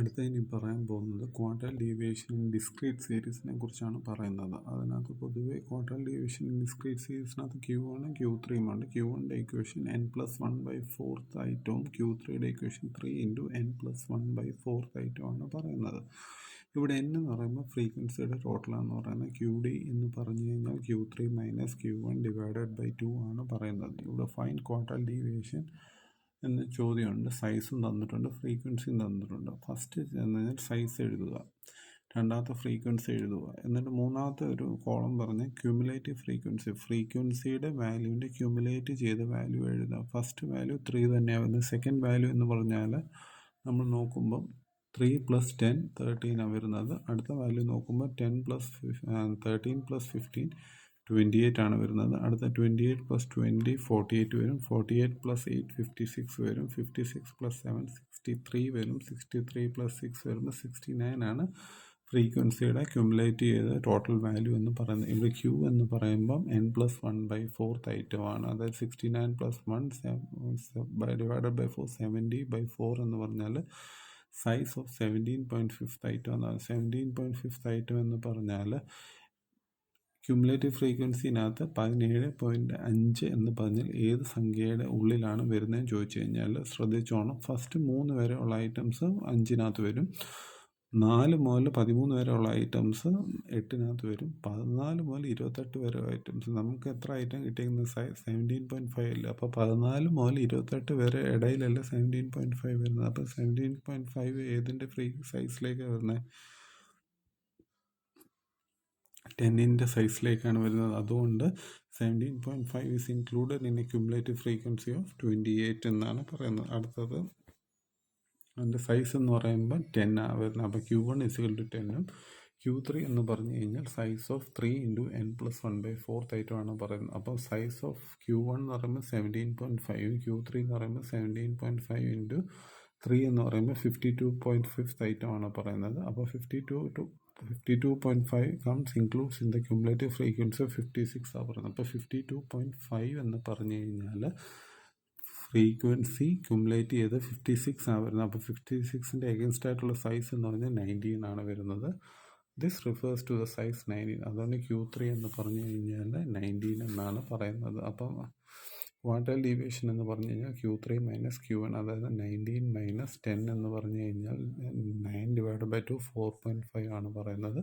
അടുത്ത ഇനി പറയാൻ പോകുന്നത് ക്വാർട്ടൈൽ ഡീവിയേഷൻ ഇൻ ഡിസ്ക്രീറ്റ് സീരീസിനെ കുറിച്ചാണ് പറയുന്നത്. അതിനകത്ത് പൊതുവെ ക്വാർട്ടൈൽ ഡീവിയേഷൻ ഇൻ ഡിസ്ക്രീറ്റ് സീരീസിനകത്ത് Q1 Q3 ഉണ്ട്. Q1ൻ്റെ ഇക്വേഷൻ n+1/4 ഐറ്റവും Q3യുടെ ഇക്വേഷൻ 3 × n+1/4 ഐറ്റമാണ് പറയുന്നത്. ഇവിടെ n എന്ന് പറയുമ്പോൾ ഫ്രീക്വൻസിയുടെ ടോട്ടൽ എന്ന് പറയുന്നത് QD എന്ന് പറഞ്ഞു കഴിഞ്ഞാൽ Q3 - Q1 / 2 ആണ് പറയുന്നത്. ഇവിടെ ഫൈൻ ക്വാർട്ടൈൽ ഡീവിയേഷൻ എന്ന ചോദ്യമുണ്ട്. സൈസും തന്നിട്ടുണ്ട്, ഫ്രീക്വൻസിയും തന്നിട്ടുണ്ട്. ഫസ്റ്റ് എന്ന് പറഞ്ഞാൽ സൈസ് എഴുതുക, രണ്ടാമത്തെ ഫ്രീക്വൻസി എഴുതുക, എന്നിട്ട് മൂന്നാമത്തെ ഒരു കോളം പറഞ്ഞ് ക്യൂമുലേറ്റീവ് ഫ്രീക്വൻസിയുടെ വാല്യൂവിൻ്റെ ക്യൂമുലേറ്റ് ചെയ്ത വാല്യൂ എഴുതുക. ഫസ്റ്റ് വാല്യൂ 3 തന്നെയാണ് വരുന്നത്. സെക്കൻഡ് വാല്യൂ എന്ന് പറഞ്ഞാൽ നമ്മൾ നോക്കുമ്പം 3 + 10 13 വരുന്നത്. അടുത്ത വാല്യൂ നോക്കുമ്പോൾ 10 + 13 + 15 28 ആണ് വരുന്നത്. അടുത്ത 28 + 20 48 വരും. 48 + 8 56 വരും. 56 + 7 63 വരും. 63 + 6 വരുമ്പോൾ 69 ആണ് ഫ്രീക്വൻസിയുടെ ക്യുമുലേറ്റ് ചെയ്ത ടോട്ടൽ വാല്യൂ എന്ന് പറയുന്നത്. ഇവിടെ Q എന്ന് പറയുമ്പം n+1/4 ഐറ്റമാണ്. അതായത് 69 + 1 / 4 70/4 എന്ന് പറഞ്ഞാൽ സൈസ് ഓഫ് 17.5 ഐറ്റം എന്നാണ്. 17.5 ഐറ്റം എന്ന് പറഞ്ഞാൽ ക്യുമുലേറ്റീവ് ഫ്രീക്വൻസിനകത്ത് 17.5 എന്ന് പറഞ്ഞാൽ ഏത് സംഖ്യയുടെ ഉള്ളിലാണ് വരുന്നതെന്ന് ചോദിച്ചു കഴിഞ്ഞാൽ ശ്രദ്ധിച്ചോണം. ഫസ്റ്റ് 3 വരെയുള്ള ഐറ്റംസ് 5-നകത്ത് വരും. 4 മുതൽ 13 വരെയുള്ള ഐറ്റംസ് 8-നകത്ത് വരും. 14 മുതൽ 28 വരെ ഐറ്റംസ് നമുക്ക് എത്ര ഐറ്റം കിട്ടിയിരിക്കുന്നത് 17.5 അല്ലേ. അപ്പോൾ 14 മുതൽ 28 വരെ ഇടയിലല്ല 17.5 വരുന്നത്. അപ്പോൾ 17.5 ഏതിൻ്റെ സൈസിലേക്കാണ് വരുന്നത്? 10ൻ്റെ സൈസിലേക്കാണ് വരുന്നത്. അതുകൊണ്ട് 17.5 is included in A cumulative frequency of 28 എന്നാണ് പറയുന്നത്. അടുത്തത് അതിൻ്റെ സൈസ് എന്ന് പറയുമ്പോൾ 10 ആണ് വരുന്നത്. അപ്പോൾ Q1 = 10 Q3 എന്ന് പറഞ്ഞു കഴിഞ്ഞാൽ സൈസ് ഓഫ് 3 × n+1/4 ഐറ്റമാണ് പറയുന്നത്. അപ്പോൾ സൈസ് ഓഫ് Q1 എന്ന് പറയുമ്പോൾ 17.5, Q3 എന്ന് പറയുമ്പോൾ 17.5 × 3 എന്ന് പറയുമ്പോൾ 52.5 ഐറ്റമാണ് പറയുന്നത്. അപ്പോൾ 52.5 includes in the cumulative frequency of 56 ആണ് പറയുന്നത്. അപ്പോൾ 52.5 എന്ന് പറഞ്ഞു കഴിഞ്ഞാൽ ഫ്രീക്വൻസി ക്യുമുലേറ്റ് ചെയ്ത് 56 ആണ് വരുന്നത്. അപ്പോൾ 56ൻ്റെ എഗൻസ്റ്റ് ആയിട്ടുള്ള സൈസ് എന്ന് പറഞ്ഞാൽ 19 ആണ് വരുന്നത്. This refers to the size 19. അതുകൊണ്ട് Q3 എന്ന് പറഞ്ഞു കഴിഞ്ഞാൽ 19 എന്നാണ് പറയുന്നത്. അപ്പം ക്വാർട്ടൈൽ ഡീവിയേഷൻ എന്ന് പറഞ്ഞു കഴിഞ്ഞാൽ Q3 - Q1, അതായത് 19 - 10 എന്ന് പറഞ്ഞു കഴിഞ്ഞാൽ 9 / 2 4.5 ആണ് പറയുന്നത്.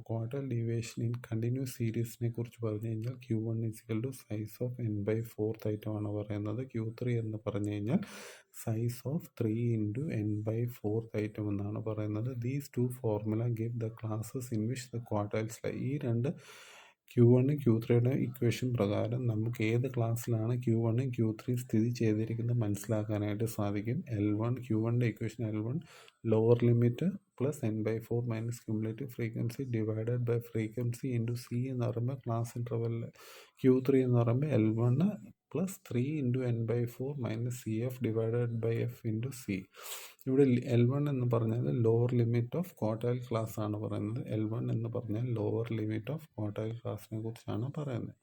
ക്വാർട്ടൈൽ ഡീവിയേഷൻ ഇൻ കണ്ടിന്യൂസ് സീരീസിനെ കുറിച്ച് പറഞ്ഞു കഴിഞ്ഞാൽ Q1 = സൈസ് ഓഫ് n/4 ഐറ്റമാണ് പറയുന്നത്. Q3 എന്ന് പറഞ്ഞു കഴിഞ്ഞാൽ സൈസ് ഓഫ് 3 × n/4 ഐറ്റം എന്നാണ് പറയുന്നത്. These two formula give the classes in which the quartiles lie. ഈ രണ്ട് Q1 Q3യുടെ ഇക്വേഷൻ പ്രകാരം നമുക്ക് ഏത് ക്ലാസ്സിലാണ് Q1 Q3 സ്ഥിതി ചെയ്തിരിക്കുന്നത് മനസ്സിലാക്കാനായിട്ട് സാധിക്കും. Q1ൻ്റെ equation L1 lower limit plus n/4 minus cumulative frequency divided by frequency into C എന്ന് പറയുമ്പോൾ ക്ലാസ് ഇൻ്റർവെല്ലിൽ Q3 എന്ന് പറയുമ്പോൾ L1 plus 3 × n/4 minus CF divided by F into C. ഇവിടെ L1 എന്ന് പറഞ്ഞാൽ lower limit of quartile class ആണ് പറയുന്നത്. L1 എന്ന് പറഞ്ഞാൽ ലോവർ ലിമിറ്റ് ഓഫ് ക്വാർട്ടൈൽ ക്ലാസിനെ കുറിച്ചാണ് പറയുന്നത്.